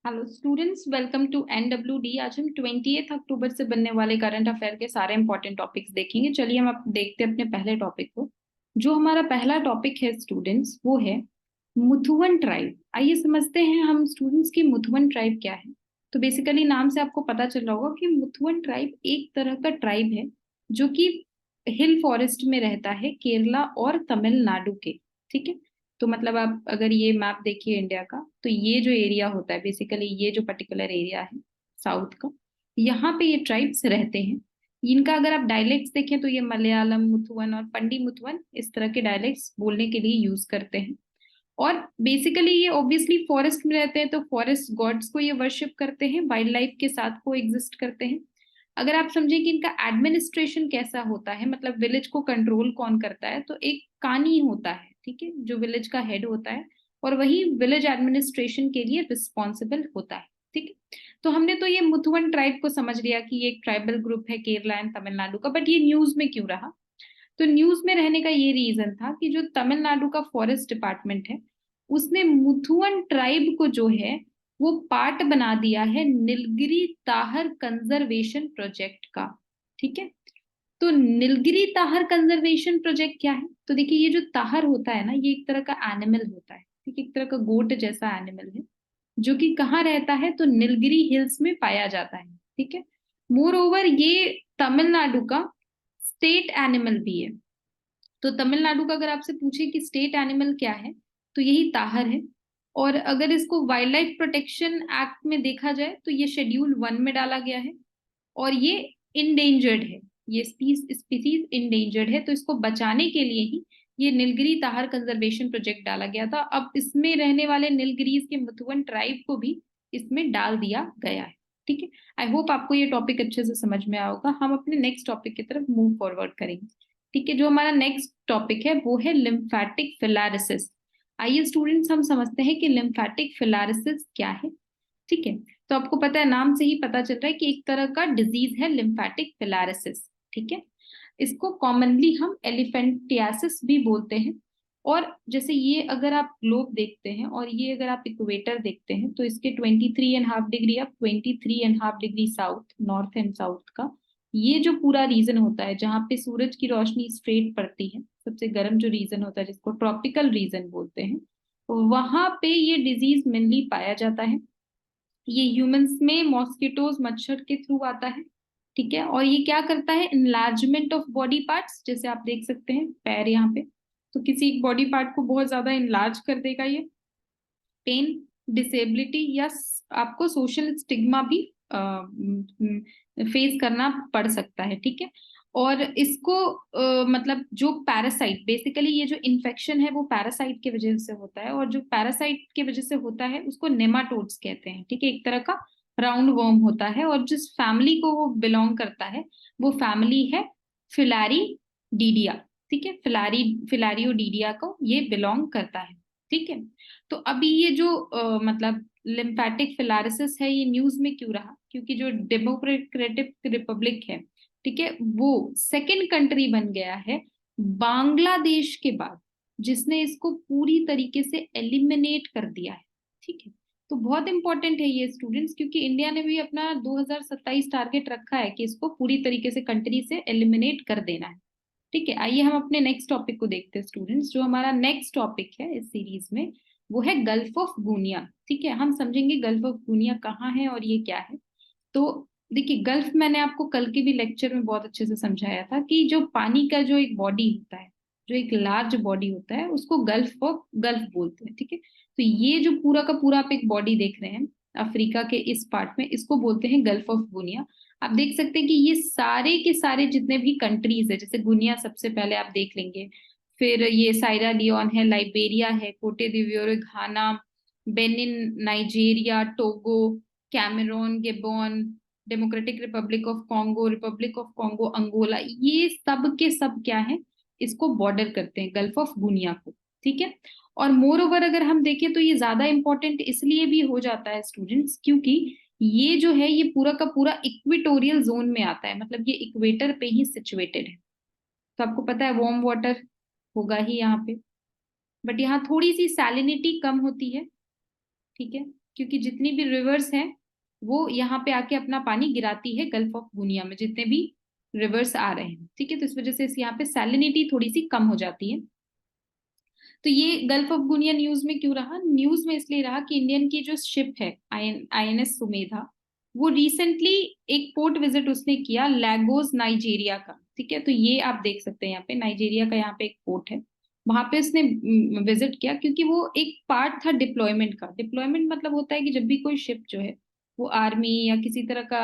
Hello students, welcome to NWD. आज हम 28 अक्टूबर से बनने वाले करंट अफेयर के सारे इंपॉर्टेंट टॉपिक्स देखेंगे। चलिए हम अब देखते हैं अपने पहले टॉपिक को। जो हमारा पहला टॉपिक है स्टूडेंट्स, वो है मुथुवन ट्राइब। आइए समझते हैं हम स्टूडेंट्स की मुथुवन ट्राइब क्या है। तो बेसिकली नाम से आपको पता चल रहा होगा कि मुथुवन ट्राइब एक तरह का ट्राइब है जो कि हिल फॉरेस्ट में रहता है, केरला और तमिलनाडु के। ठीक है। तो मतलब आप अगर ये मैप देखिए इंडिया का, तो ये जो एरिया होता है, बेसिकली ये जो पर्टिकुलर एरिया है साउथ का, यहाँ पे ये ट्राइब्स रहते हैं। इनका अगर आप डायलेक्ट्स देखें तो ये मलयालम मुथुवन और पंडी मुथुवन इस तरह के डायलेक्ट्स बोलने के लिए यूज करते हैं। और बेसिकली ये ऑब्वियसली फॉरेस्ट में रहते हैं, तो फॉरेस्ट गॉड्स को ये वर्शिप करते हैं, वाइल्ड लाइफ के साथ को एग्जिस्ट करते हैं। अगर आप समझें कि इनका एडमिनिस्ट्रेशन कैसा होता है, मतलब विलेज को कंट्रोल कौन करता है, तो एक कानी होता है, ठीक है, जो विलेज का हेड होता है और वही विलेज एडमिनिस्ट्रेशन के लिए रिस्पॉन्सिबल होता है। ठीक है। तो हमने तो ये मुथुवन ट्राइब को समझ लिया कि ये एक ट्राइबल ग्रुप है केरला एंड तमिलनाडु का, बट ये न्यूज में क्यों रहा? तो न्यूज में रहने का ये रीजन था कि जो तमिलनाडु का फॉरेस्ट डिपार्टमेंट है, उसने मुथुवन ट्राइब को जो है वो पार्ट बना दिया है नीलगिरी ताहर कंजर्वेशन प्रोजेक्ट का। ठीक है। तो नीलगिरी ताहर कंजर्वेशन प्रोजेक्ट क्या है? तो देखिए, ये जो ताहर होता है ना, ये एक तरह का एनिमल होता है। ठीक है, एक तरह का गोट जैसा एनिमल है जो कि कहाँ रहता है, तो नीलगिरी हिल्स में पाया जाता है। ठीक है। मोर ओवर ये तमिलनाडु का स्टेट एनिमल भी है। तो तमिलनाडु का अगर आपसे पूछे कि स्टेट एनिमल क्या है, तो यही ताहर है। और अगर इसको वाइल्ड लाइफ प्रोटेक्शन एक्ट में देखा जाए तो ये शेड्यूल 1 में डाला गया है और ये इंडेंजर्ड है। ये स्पीसीज इंडेंजर्ड है, तो इसको बचाने के लिए ही ये नीलगिरी ताहर कंजर्वेशन प्रोजेक्ट डाला गया था। अब इसमें रहने वाले नीलगिरीज के मुथुवन ट्राइब को भी इसमें डाल दिया गया है। ठीक है। आई होप आपको ये टॉपिक अच्छे से समझ में आया होगा। हम अपने नेक्स्ट टॉपिक की तरफ मूव फॉरवर्ड करेंगे। ठीक है। जो हमारा नेक्स्ट टॉपिक है वो है लिम्फेटिक फिलारिसिस। आइए स्टूडेंट्स, हम समझते हैं कि लिम्फेटिक फिलारिसिस क्या है। ठीक है। तो आपको पता है, नाम से ही पता चल रहा है कि एक तरह का डिजीज है लिम्फेटिक फिलारिसिस। ठीक है। इसको कॉमनली हम एलिफेंटियासिस भी बोलते हैं। और जैसे ये अगर आप ग्लोब देखते हैं और ये अगर आप इक्वेटर देखते हैं, तो इसके 23.5 degree up, 23.5 degree south, north and south का ये जो पूरा रीजन होता है जहाँ पे सूरज की रोशनी स्ट्रेट पड़ती है, सबसे गर्म जो रीजन होता है जिसको ट्रॉपिकल रीजन बोलते हैं, वहां पे ये डिजीज मेनली पाया जाता है। ये ह्यूमंस में मॉस्किटोज मच्छर के थ्रू आता है। ठीक है। और ये क्या करता है, इनलार्जमेंट ऑफ बॉडी पार्ट्स, जैसे आप देख सकते हैं पैर यहाँ पे, तो किसी एक बॉडी पार्ट को बहुत ज्यादा इनलार्ज कर देगा ये। पेन, डिसेबिलिटी या आपको सोशल स्टिग्मा भी फेस करना पड़ सकता है। ठीक है। और इसको मतलब जो पैरासाइट, बेसिकली ये जो इन्फेक्शन है वो पैरासाइट की वजह से होता है, और जो पैरासाइट की वजह से होता है उसको नेमाटोड्स कहते हैं। ठीक है। एक तरह का राउंड वर्म होता है, और जिस फैमिली को वो बिलोंग करता है वो फैमिली है फिलारीडीडिया। ठीक है। फिलारियोडीडिया को ये बिलोंग करता है। ठीक है। तो अभी ये जो मतलब लिम्फेटिक फिलारिसिस है, ये न्यूज में क्यों रहा? क्योंकि जो डेमोक्रेटिक रिपब्लिक है, ठीक है, वो सेकंड कंट्री बन गया है बांग्लादेश के बाद, जिसने इसको पूरी तरीके से एलिमिनेट कर दिया है। ठीक है। तो बहुत इंपॉर्टेंट है ये स्टूडेंट्स, क्योंकि इंडिया ने भी अपना 2027 टारगेट रखा है कि इसको पूरी तरीके से कंट्री से एलिमिनेट कर देना है। ठीक है। आइए हम अपने नेक्स्ट टॉपिक को देखते हैं स्टूडेंट्स। जो हमारा नेक्स्ट टॉपिक है इस सीरीज में वो है गल्फ ऑफ गुनिया। ठीक है। हम समझेंगे गल्फ ऑफ गुनिया कहाँ है और ये क्या है। तो देखिए, गल्फ मैंने आपको कल के भी लेक्चर में बहुत अच्छे से समझाया था कि जो पानी का जो एक बॉडी होता है, जो एक लार्ज बॉडी होता है, उसको गल्फ ऑफ गल्फ बोलते हैं। ठीक है। तो ये जो पूरा का पूरा आप एक बॉडी देख रहे हैं अफ्रीका के इस पार्ट में, इसको बोलते हैं गल्फ ऑफ गुनिया। आप देख सकते हैं कि ये सारे के सारे जितने भी कंट्रीज है, जैसे गुनिया सबसे पहले आप देख लेंगे, फिर ये साइरा लियोन है, लाइबेरिया है, Cote d'Ivoire, Ghana, Benin, Nigeria, Togo, Cameroon, Gabon, Democratic Republic of Congo, Angola, ये सब के सब क्या है, इसको बॉर्डर करते हैं गल्फ ऑफ गुनिया को। ठीक है। और मोर ओवर अगर हम देखें तो ये ज्यादा इंपॉर्टेंट इसलिए भी हो जाता है स्टूडेंट्स, क्योंकि ये जो है ये पूरा का पूरा इक्वेटोरियल जोन में आता है, मतलब ये इक्वेटर पे ही सिचुएटेड है। तो आपको पता है वार्म वाटर होगा ही यहाँ पे, बट यहाँ थोड़ी सी सैलिनिटी कम होती है। ठीक है। क्योंकि जितनी भी रिवर्स हैं वो यहाँ पे आके अपना पानी गिराती है गल्फ ऑफ गुनिया में, जितने भी रिवर्स आ रहे हैं, ठीक है। तो इस वजह से इस यहाँ पे सैलिनिटी थोड़ी सी कम हो जाती है। तो ये गल्फ ऑफ गुनिया न्यूज में क्यों रहा? न्यूज में इसलिए रहा कि इंडियन की जो शिप है आईएनएस सुमेधा, वो रिसेंटली एक पोर्ट विजिट उसने किया लैगोस नाइजीरिया का, ठीक है। तो ये आप देख सकते हैं यहाँ पे नाइजीरिया का यहाँ पे एक पोर्ट है, वहां पे उसने विजिट किया क्योंकि वो एक पार्ट था डिप्लॉयमेंट का। डिप्लॉयमेंट मतलब होता है कि जब भी कोई शिप जो है वो आर्मी या किसी तरह का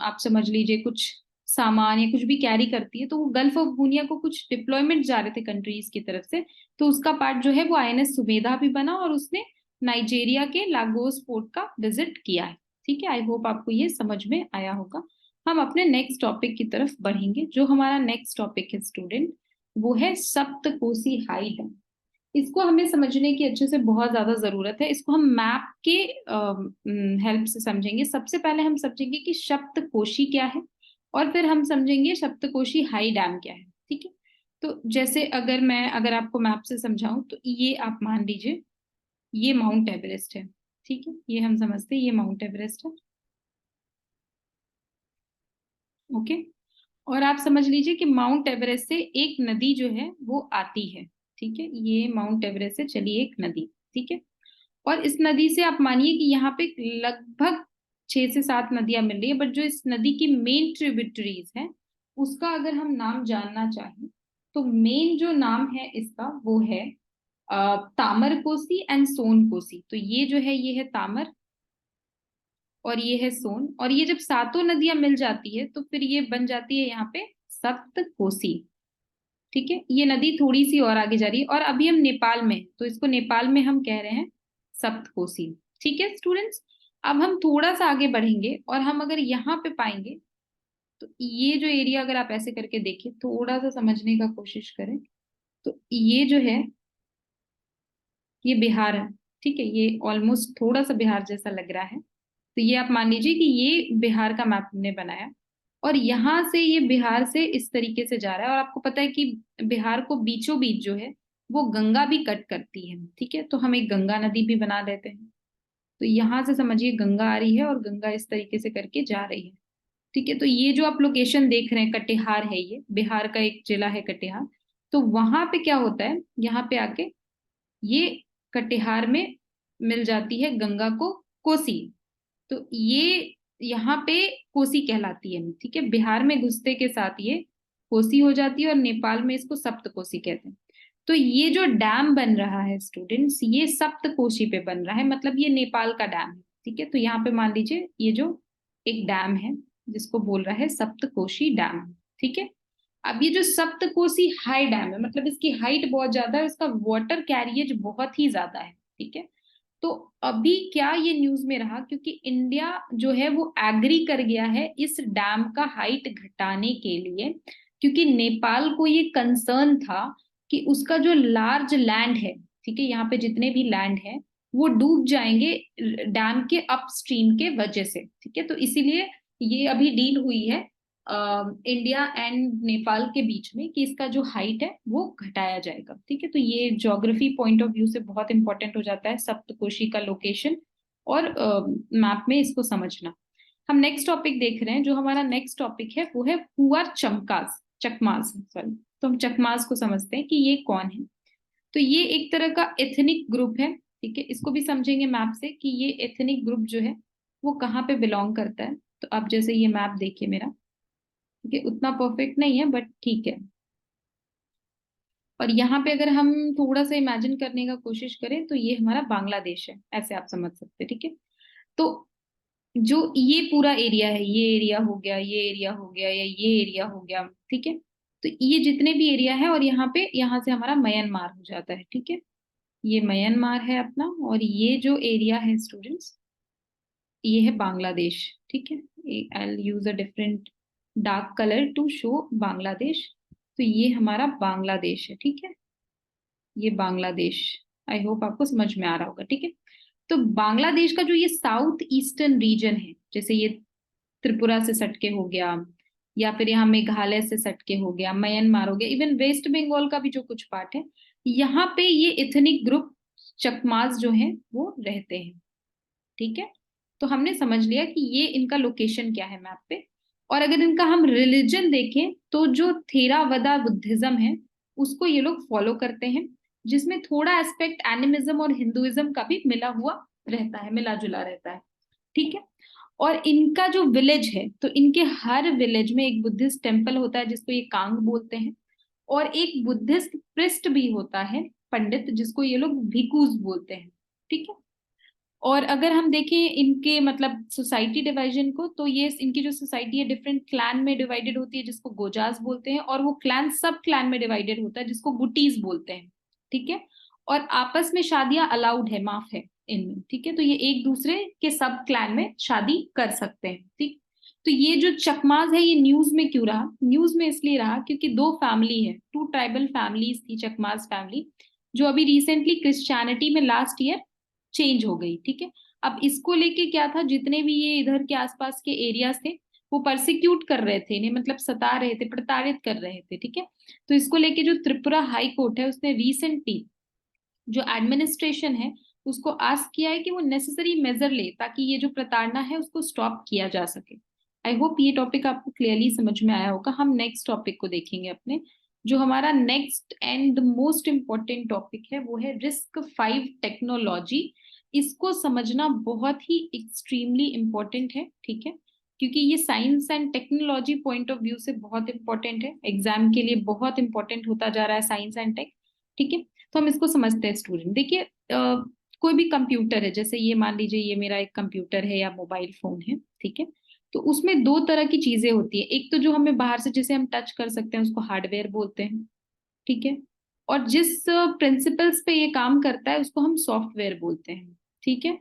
आप समझ लीजिए कुछ सामान या कुछ भी कैरी करती है, तो वो गल्फ ऑफ गुनिया को कुछ डिप्लॉयमेंट जा रहे थे कंट्रीज की तरफ से, तो उसका पार्ट जो है वो आईएनएस सुमेधा भी बना और उसने नाइजीरिया के लागोस पोर्ट का विजिट किया है, ठीक है। आई होप आपको ये समझ में आया होगा। हम अपने नेक्स्ट टॉपिक की तरफ बढ़ेंगे। जो हमारा नेक्स्ट टॉपिक है स्टूडेंट, वो है सप्तकोसी हाई डैम। इसको हमें समझने की अच्छे से बहुत ज्यादा जरूरत है। इसको हम मैप के हेल्प से समझेंगे। सबसे पहले हम समझेंगे कि सप्तकोशी क्या है, और फिर हम समझेंगे सप्तकोशी हाई डैम क्या है, ठीक है। तो जैसे अगर आपको मैप से समझाऊं तो ये आप मान लीजिए ये माउंट एवरेस्ट है, ठीक है। ये हम समझते हैं ये माउंट एवरेस्ट है, ओके। और आप समझ लीजिए कि माउंट एवरेस्ट से एक नदी जो है वो आती है, ठीक है। ये माउंट एवरेस्ट से चली एक नदी, ठीक है। और इस नदी से आप मानिए कि यहाँ पे लगभग 6 से 7 नदियां मिल रही है, बट जो इस नदी की मेन ट्रिब्यूटरीज है उसका अगर हम नाम जानना चाहें तो मेन जो नाम है इसका वो है तामर कोसी एंड सोन कोसी। तो ये जो है ये है तामर और ये है सोन, और ये जब सातों नदियां मिल जाती है तो फिर ये बन जाती है यहाँ पे सप्त कोसी, ठीक है। ये नदी थोड़ी सी और आगे जा रही है और अभी हम नेपाल में हैं, तो इसको नेपाल में हम कह रहे हैं सप्तकोसी, ठीक है स्टूडेंट्स। अब हम थोड़ा सा आगे बढ़ेंगे और हम अगर यहाँ पे पाएंगे तो ये जो एरिया अगर आप ऐसे करके देखिए, थोड़ा सा समझने का कोशिश करें, तो ये जो है ये बिहार है, ठीक है। ये ऑलमोस्ट थोड़ा सा बिहार जैसा लग रहा है। तो ये आप मान लीजिए कि ये बिहार का मैप हमने बनाया और यहाँ से ये बिहार से इस तरीके से जा रहा है, और आपको पता है कि बिहार को बीचों बीच जो है वो गंगा भी कट करती है, ठीक है। तो हम एक गंगा नदी भी बना देते हैं। तो यहाँ से समझिए गंगा आ रही है और गंगा इस तरीके से करके जा रही है, ठीक है। तो ये जो आप लोकेशन देख रहे हैं कटिहार है, ये बिहार का एक जिला है कटिहार। तो वहां पे क्या होता है, यहाँ पे आके ये कटिहार में मिल जाती है गंगा को कोसी। तो ये यहाँ पे कोसी कहलाती है, ठीक है। बिहार में घुसते के साथ ये कोसी हो जाती है और नेपाल में इसको सप्तकोसी कहते हैं। तो ये जो डैम बन रहा है स्टूडेंट्स, ये सप्तकोशी पे बन रहा है, मतलब ये नेपाल का डैम है, ठीक है। तो यहाँ पे मान लीजिए ये जो एक डैम है जिसको बोल रहा है सप्तकोशी डैम, ठीक है। अब ये जो सप्तकोसी हाई डैम है, मतलब इसकी हाइट बहुत ज्यादा है, इसका वाटर कैरियज बहुत ही ज्यादा है, ठीक है। तो अभी क्या ये न्यूज में रहा, क्योंकि इंडिया जो है वो एग्री कर गया है इस डैम का हाइट घटाने के लिए, क्योंकि नेपाल को ये कंसर्न था कि उसका जो लार्ज लैंड है, ठीक है, यहाँ पे जितने भी लैंड है वो डूब जाएंगे डैम के अपस्ट्रीम के वजह से, ठीक है। तो इसीलिए ये अभी डील हुई है इंडिया एंड नेपाल के बीच में कि इसका जो हाइट है वो घटाया जाएगा, ठीक है। तो ये ज्योग्राफी पॉइंट ऑफ व्यू से बहुत इंपॉर्टेंट हो जाता है सप्तकोशी का लोकेशन और मैप में इसको समझना। हम नेक्स्ट टॉपिक देख रहे हैं। जो हमारा नेक्स्ट टॉपिक है वो है पुअर चमकाज चकमाज, सॉरी। तो हम चकमाज को समझते हैं कि ये कौन है। तो ये एक तरह का एथनिक ग्रुप है, ठीक है। इसको भी समझेंगे मैप से कि ये एथनिक ग्रुप जो है वो कहाँ पे बिलोंग करता है। तो आप जैसे ये मैप देखिए मेरा, ठीक है, उतना परफेक्ट नहीं है बट ठीक है। और यहाँ पे अगर हम थोड़ा सा इमेजिन करने का कोशिश करें तो ये हमारा बांग्लादेश है, ऐसे आप समझ सकते हैं, ठीक है। तो जो ये पूरा एरिया है, ये एरिया हो गया, ये एरिया हो गया, या ये एरिया हो गया, ठीक है। तो ये जितने भी एरिया है और यहाँ पे यहाँ से हमारा म्यांमार हो जाता है, ठीक है। ये म्यांमार है अपना, और ये जो एरिया है स्टूडेंट्स ये है बांग्लादेश, ठीक है। I use a different dark colour to show Bangladesh. तो ये हमारा बांग्लादेश है, ठीक है। ये बांग्लादेश, आई होप आपको समझ में आ रहा होगा, ठीक है। तो बांग्लादेश का जो ये साउथ ईस्टर्न रीजन है, जैसे ये त्रिपुरा से सटके हो गया, या फिर यहाँ मेघालय से सटके हो गया, म्यांमार हो गया, इवन वेस्ट बंगाल का भी जो कुछ पार्ट है, यहाँ पे ये एथनिक ग्रुप चकमास जो है वो रहते हैं, ठीक है, तो हमने समझ लिया कि ये इनका लोकेशन क्या है मैप पे। और अगर इनका हम रिलीजन देखें तो जो थेरावदा बुद्धिज्म है उसको ये लोग फॉलो करते हैं, जिसमें थोड़ा एस्पेक्ट एनिमिज्म और हिंदुइज्म का भी मिला हुआ रहता है, मिला जुला रहता है। ठीक है, और इनका जो विलेज है तो इनके हर विलेज में एक बुद्धिस्ट टेम्पल होता है जिसको ये कांग बोलते हैं, और एक बुद्धिस्ट प्रिस्ट भी होता है, पंडित, जिसको ये लोग भिक्खूज बोलते हैं। ठीक है, और अगर हम देखें इनके मतलब सोसाइटी डिवीजन को, तो ये इनकी जो सोसाइटी है डिफरेंट क्लैन में डिवाइडेड होती है जिसको गोजास बोलते हैं, और वो क्लैन सब क्लैन में डिवाइडेड होता है जिसको गुटीज बोलते हैं। ठीक है, और आपस में शादियां अलाउड है, माफ है इनमें। ठीक है, तो ये एक दूसरे के सब क्लैन में शादी कर सकते हैं। ठीक, तो ये जो चकमाज है ये न्यूज में क्यों रहा? न्यूज में इसलिए रहा क्योंकि दो फैमिली है, टू ट्राइबल फैमिलीज थी चकमाज फैमिली, जो अभी रिसेंटली क्रिश्चियनिटी में लास्ट ईयर चेंज हो गई। ठीक है, अब इसको लेके क्या था, जितने भी ये इधर के आसपास के एरियाज थे वो परसिक्यूट कर रहे थे इन्हें, मतलब सता रहे थे, प्रताड़ित कर रहे थे। ठीक है, तो इसको लेके जो त्रिपुरा हाई कोर्ट है उसने रिसेंटली जो एडमिनिस्ट्रेशन है उसको आस्क किया है कि वो नेसेसरी मेजर ले ताकि ये जो प्रताड़ना है उसको स्टॉप किया जा सके। आई होप ये टॉपिक आपको क्लियरली समझ में आया होगा। हम नेक्स्ट टॉपिक को देखेंगे अपने। जो हमारा next and most important topic है वो है RISC-V टेक्नोलॉजी। इसको समझना बहुत ही एक्सट्रीमली इम्पोर्टेंट है। ठीक है, क्योंकि ये science and technology point of view से बहुत इंपॉर्टेंट है, एग्जाम के लिए बहुत इंपॉर्टेंट होता जा रहा है साइंस एंड टेक। ठीक है, तो हम इसको समझते हैं स्टूडेंट। देखिए कोई भी कंप्यूटर है, जैसे ये मान लीजिए ये मेरा एक कंप्यूटर है या मोबाइल फोन है। ठीक है, तो उसमें दो तरह की चीजें होती है, एक तो जो हमें बाहर से जिसे हम टच कर सकते हैं उसको हार्डवेयर बोलते हैं। ठीक है, और जिस प्रिंसिपल्स पे ये काम करता है उसको हम सॉफ्टवेयर बोलते हैं। ठीक है,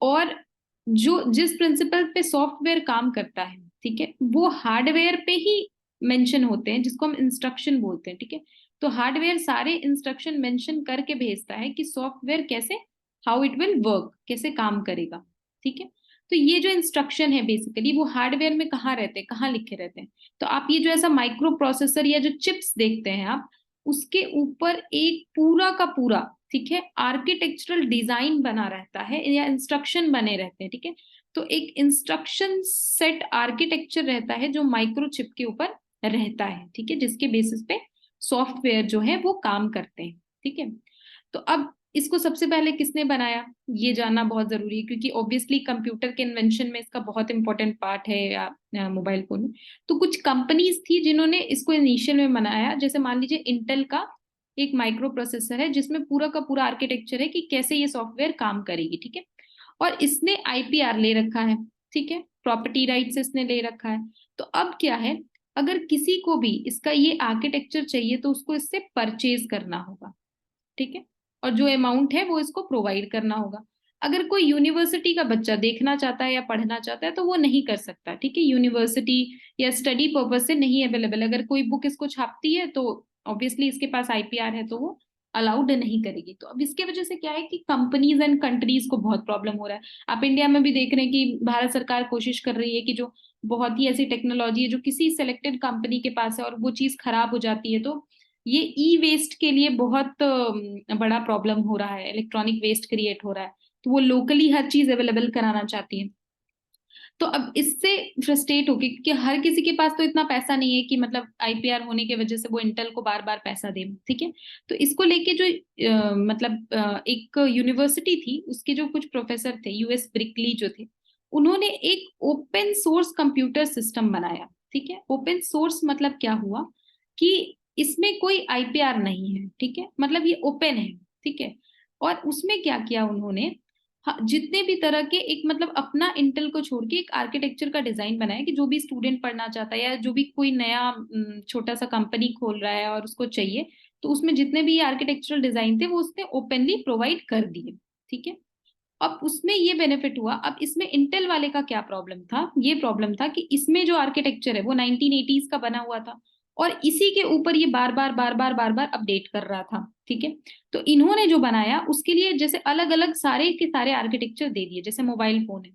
और जो जिस प्रिंसिपल पे सॉफ्टवेयर काम करता है, ठीक है, वो हार्डवेयर पे ही मेंशन होते हैं जिसको हम इंस्ट्रक्शन बोलते हैं। ठीक है, तो हार्डवेयर सारे इंस्ट्रक्शन मेंशन करके भेजता है कि सॉफ्टवेयर कैसे, हाउ इट विल वर्क, कैसे काम करेगा। ठीक है, तो ये जो इंस्ट्रक्शन है बेसिकली वो हार्डवेयर में कहाँ रहते हैं, कहाँ लिखे रहते हैं? तो आप ये जो ऐसा माइक्रो प्रोसेसर या जो चिप्स देखते हैं आप, उसके ऊपर एक पूरा का पूरा, ठीक है, आर्किटेक्चरल डिजाइन बना रहता है या इंस्ट्रक्शन बने रहते हैं। ठीक है, तो एक इंस्ट्रक्शन सेट आर्किटेक्चर रहता है जो माइक्रोचिप के ऊपर रहता है। ठीक है, जिसके बेसिस पे सॉफ्टवेयर जो है वो काम करते हैं। ठीक है, तो अब इसको सबसे पहले किसने बनाया ये जानना बहुत जरूरी है, क्योंकि ऑब्वियसली कंप्यूटर के इन्वेंशन में इसका बहुत इंपॉर्टेंट पार्ट है, या मोबाइल फोन में। तो कुछ कंपनीज थी जिन्होंने इसको इनिशियल में बनाया, जैसे मान लीजिए इंटेल का एक माइक्रो प्रोसेसर है जिसमें पूरा का पूरा आर्किटेक्चर है कि कैसे ये सॉफ्टवेयर काम करेगी। ठीक है, और इसने आईपीआर ले रखा है। ठीक है, प्रॉपर्टी राइट्स इसने ले रखा है। तो अब क्या है, अगर किसी को भी इसका ये आर्किटेक्चर चाहिए तो उसको इससे परचेज करना होगा। ठीक है, और जो अमाउंट है वो इसको प्रोवाइड करना होगा। अगर कोई यूनिवर्सिटी का बच्चा देखना चाहता है या पढ़ना चाहता है तो वो नहीं कर सकता। ठीक है, यूनिवर्सिटी या स्टडी पर्पज से नहीं अवेलेबल। अगर कोई बुक इसको छापती है तो ऑब्वियसली इसके पास आईपीआर है तो वो अलाउड नहीं करेगी। तो अब इसके वजह से क्या है कि कंपनीज एंड कंट्रीज को बहुत प्रॉब्लम हो रहा है। आप इंडिया में भी देख रहे हैं कि भारत सरकार कोशिश कर रही है कि जो बहुत ही ऐसी टेक्नोलॉजी है जो किसी सिलेक्टेड कंपनी के पास है और वो चीज खराब हो जाती है, तो ये ई वेस्ट के लिए बहुत बड़ा प्रॉब्लम हो रहा है, इलेक्ट्रॉनिक वेस्ट क्रिएट हो रहा है। तो वो लोकली हर चीज अवेलेबल कराना चाहती है। तो अब इससे फ्रस्ट्रेट होके, क्योंकि हर किसी के पास तो इतना पैसा नहीं है कि मतलब आईपीआर होने की वजह से वो इंटेल को बार बार पैसा दे। ठीक है, तो इसको लेके जो एक यूनिवर्सिटी थी उसके जो कुछ प्रोफेसर थे, यूएस ब्रिकली जो थे, उन्होंने एक ओपन सोर्स कंप्यूटर सिस्टम बनाया। ठीक है, ओपन सोर्स मतलब क्या हुआ कि इसमें कोई आईपीआर नहीं है। ठीक है, मतलब ये ओपन है। ठीक है, और उसमें क्या किया उन्होंने, हाँ, जितने भी तरह के एक मतलब अपना इंटेल को छोड़ के एक आर्किटेक्चर का डिजाइन बनाया कि जो भी स्टूडेंट पढ़ना चाहता है या जो भी कोई नया छोटा सा कंपनी खोल रहा है और उसको चाहिए, तो उसमें जितने भी आर्किटेक्चरल डिजाइन थे वो उसने ओपनली प्रोवाइड कर दिए। ठीक है, अब उसमें ये बेनिफिट हुआ। अब इसमें इंटेल वाले का क्या प्रॉब्लम था, ये प्रॉब्लम था कि इसमें जो आर्किटेक्चर है वो 1980s का बना हुआ था और इसी के ऊपर ये बार बार अपडेट कर रहा था। ठीक है, तो इन्होंने जो बनाया उसके लिए जैसे अलग अलग सारे के सारे आर्किटेक्चर दे दिए। जैसे मोबाइल फोन है,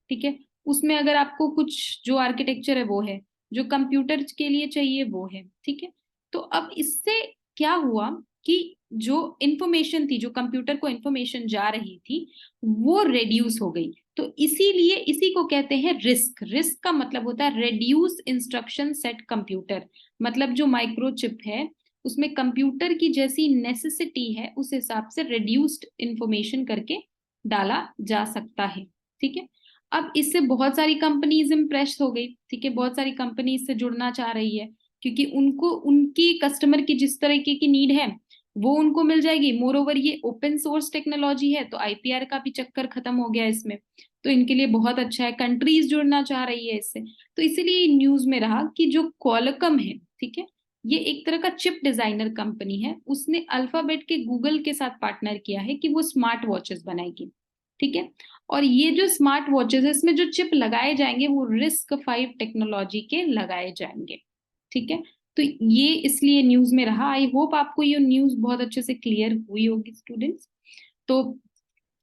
ठीक है, उसमें अगर आपको कुछ जो आर्किटेक्चर है वो है, जो कंप्यूटर के लिए चाहिए वो है। ठीक है, तो अब इससे क्या हुआ कि जो इंफॉर्मेशन थी, जो कंप्यूटर को इंफॉर्मेशन जा रही थी, वो रेड्यूस हो गई। तो इसीलिए इसी को कहते हैं रिस्क। रिस्क का मतलब होता है रेड्यूस इंस्ट्रक्शन सेट कंप्यूटर। मतलब जो माइक्रोचिप है उसमें कंप्यूटर की जैसी नेसेसिटी है उस हिसाब से रेड्यूस्ड इंफॉर्मेशन करके डाला जा सकता है। ठीक है, अब इससे बहुत सारी कंपनीज इम्प्रेस हो गई। ठीक है, बहुत सारी कंपनी इससे जुड़ना चाह रही है, क्योंकि उनको उनकी कस्टमर की जिस तरीके की नीड है वो उनको मिल जाएगी। मोर ओवर ये ओपन सोर्स टेक्नोलॉजी है, तो आईपीआर का भी चक्कर खत्म हो गया इसमें, तो इनके लिए बहुत अच्छा है। कंट्रीज जुड़ना चाह रही है इससे। तो इसीलिए न्यूज में रहा कि जो क्वालकॉम है, ठीक है, ये एक तरह का चिप डिजाइनर कंपनी है, उसने अल्फाबेट के गूगल के साथ पार्टनर किया है कि वो स्मार्ट वॉचेस बनाएगी। ठीक है, और ये जो स्मार्ट वॉचेस है इसमें जो चिप लगाए जाएंगे वो RISC-V टेक्नोलॉजी के लगाए जाएंगे। ठीक है, तो ये इसलिए न्यूज में रहा। आई होप आपको ये न्यूज बहुत अच्छे से क्लियर हुई होगी स्टूडेंट्स। तो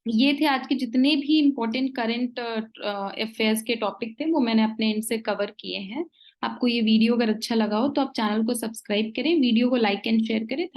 ये थे आज के जितने भी इंपॉर्टेंट करंट अफेयर्स के टॉपिक थे, वो मैंने अपने इनसे कवर किए हैं। आपको ये वीडियो अगर अच्छा लगा हो तो आप चैनल को सब्सक्राइब करें, वीडियो को लाइक एंड शेयर करें।